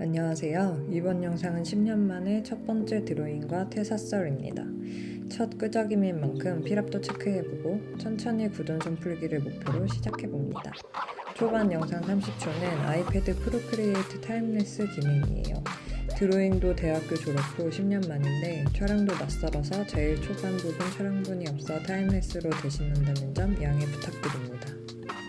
안녕하세요. 이번 영상은 10년 만에 첫 번째 드로잉과 퇴사썰입니다. 첫 끄적임인 만큼 필압도 체크해보고 천천히 굳은 손 풀기를 목표로 시작해봅니다. 초반 영상 30초는 아이패드 프로크리에이트 타임레스 기능이에요. 드로잉도 대학교 졸업 후 10년 만인데 촬영도 낯설어서 제일 초반 부분 촬영분이 없어 타임레스로 대신한다는 점 양해 부탁드립니다.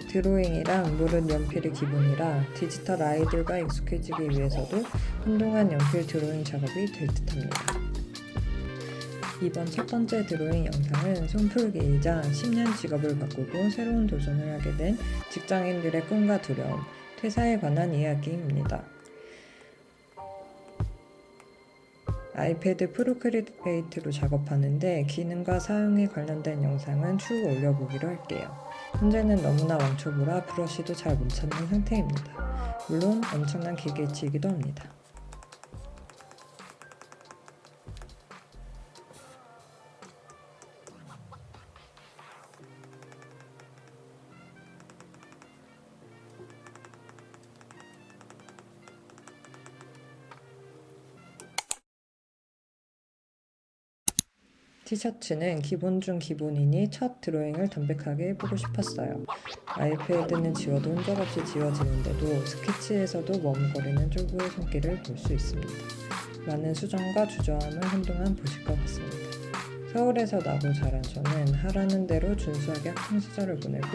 드로잉이랑 물은 연필이 기본이라 디지털 아이들과 익숙해지기 위해서도 한동안 연필 드로잉 작업이 될 듯합니다. 이번 첫 번째 드로잉 영상은 손풀기이자 10년 직업을 바꾸고 새로운 도전을 하게 된 직장인들의 꿈과 두려움, 퇴사에 관한 이야기입니다. 아이패드 프로크리에이트로 작업하는데 기능과 사용에 관련된 영상은 추후 올려보기로 할게요. 현재는 너무나 왕초보라 브러쉬도 잘 못 찾는 상태입니다. 물론 엄청난 기계치이기도 합니다. 티셔츠는 기본 중 기본이니 첫 드로잉을 담백하게 해보고 싶었어요. 아이패드는 지워도 흔적없이 지워지는데도 스케치에서도 머뭇거리는 쫄보의 손길을 볼 수 있습니다. 많은 수정과 주저함을 한동안 보실 것 같습니다. 서울에서 나고 자란 저는 하라는 대로 준수하게 학창 시절을 보내고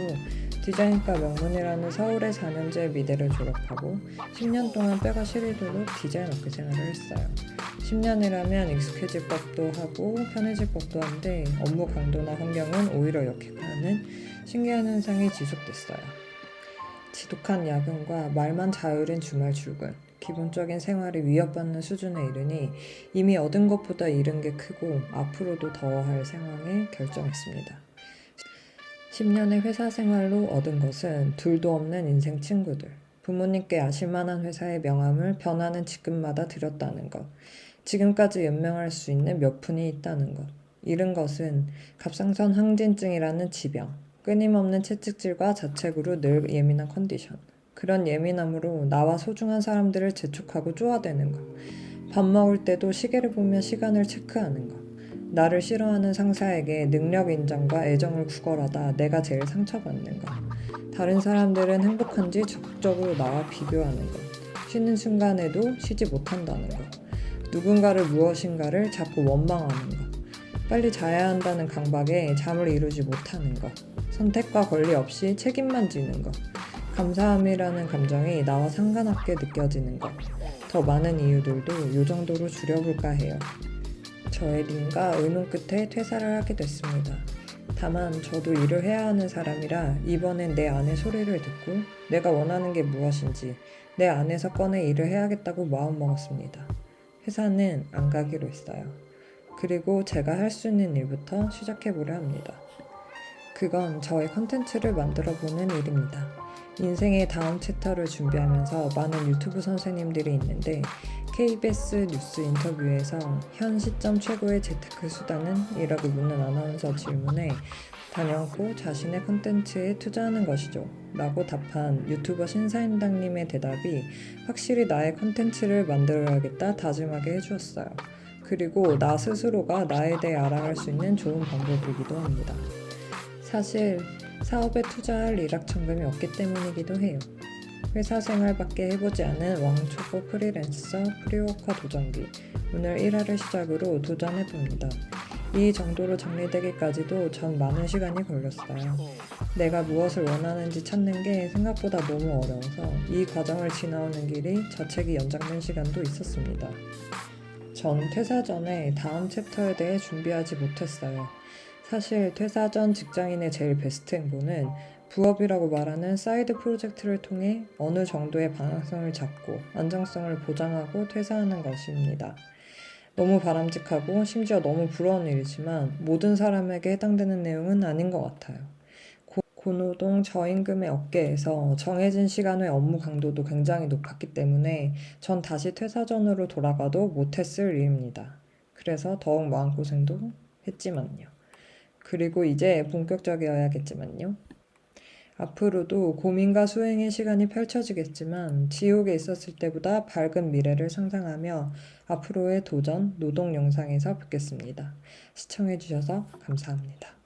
디자인과 명문이라는 서울의 4년제 미대를 졸업하고 10년 동안 뼈가 시리도록 디자인 업계 생활을 했어요. 10년이라면 익숙해질 법도 하고 편해질 법도 한데 업무 강도나 환경은 오히려 역행하는 신기한 현상이 지속됐어요. 지독한 야근과 말만 자유린 주말 출근, 기본적인 생활이 위협받는 수준에 이르니 이미 얻은 것보다 잃은 게 크고 앞으로도 더 할 상황에 결정했습니다. 10년의 회사 생활로 얻은 것은 둘도 없는 인생 친구들, 부모님께 아실만한 회사의 명함을 변하는 직급마다 드렸다는 것, 지금까지 연명할 수 있는 몇 푼이 있다는 것, 잃은 것은 갑상선 항진증이라는 지병, 끊임없는 채찍질과 자책으로 늘 예민한 컨디션, 그런 예민함으로 나와 소중한 사람들을 재촉하고 쪼아대는 것, 밥 먹을 때도 시계를 보며 시간을 체크하는 것, 나를 싫어하는 상사에게 능력 인정과 애정을 구걸하다 내가 제일 상처받는 것, 다른 사람들은 행복한지 적극적으로 나와 비교하는 것, 쉬는 순간에도 쉬지 못한다는 것, 누군가를 무엇인가를 자꾸 원망하는 것, 빨리 자야 한다는 강박에 잠을 이루지 못하는 것, 선택과 권리 없이 책임만 지는 것, 감사함이라는 감정이 나와 상관없게 느껴지는 것, 더 많은 이유들도 요 정도로 줄여볼까 해요. 저의 님과 의논 끝에 퇴사를 하게 됐습니다. 다만 저도 일을 해야 하는 사람이라 이번엔 내 안의 소리를 듣고 내가 원하는 게 무엇인지 내 안에서 꺼내 일을 해야겠다고 마음먹었습니다. 회사는 안 가기로 했어요. 그리고 제가 할 수 있는 일부터 시작해보려 합니다. 그건 저의 컨텐츠를 만들어보는 일입니다. 인생의 다음 챕터를 준비하면서 많은 유튜브 선생님들이 있는데 KBS 뉴스 인터뷰에서 현 시점 최고의 재테크 수단은? 이라고 묻는 아나운서 질문에 단연코 자신의 컨텐츠에 투자하는 것이죠 라고 답한 유튜버 신사임당님의 대답이 확실히 나의 컨텐츠를 만들어야겠다 다짐하게 해주었어요. 그리고 나 스스로가 나에 대해 알아갈 수 있는 좋은 방법이기도 합니다. 사실 사업에 투자할 일확천금이 없기 때문이기도 해요. 회사 생활밖에 해보지 않은 왕초보 프리랜서 프리워커 도전기 오늘 1화를 시작으로 도전해봅니다. 이 정도로 정리되기까지도 전 많은 시간이 걸렸어요. 내가 무엇을 원하는지 찾는 게 생각보다 너무 어려워서 이 과정을 지나오는 길이 자책이 연장된 시간도 있었습니다. 전 퇴사 전에 다음 챕터에 대해 준비하지 못했어요. 사실 퇴사 전 직장인의 제일 베스트 행보는 부업이라고 말하는 사이드 프로젝트를 통해 어느 정도의 방향성을 잡고 안정성을 보장하고 퇴사하는 것입니다. 너무 바람직하고 심지어 너무 부러운 일이지만 모든 사람에게 해당되는 내용은 아닌 것 같아요. 고노동 저임금의 업계에서 정해진 시간 외 업무 강도도 굉장히 높았기 때문에 전 다시 퇴사 전으로 돌아가도 못했을 일입니다. 그래서 더욱 마음고생도 했지만요. 그리고 이제 본격적이어야겠지만요. 앞으로도 고민과 수행의 시간이 펼쳐지겠지만 지옥에 있었을 때보다 밝은 미래를 상상하며 앞으로의 도전, 노동 영상에서 뵙겠습니다. 시청해주셔서 감사합니다.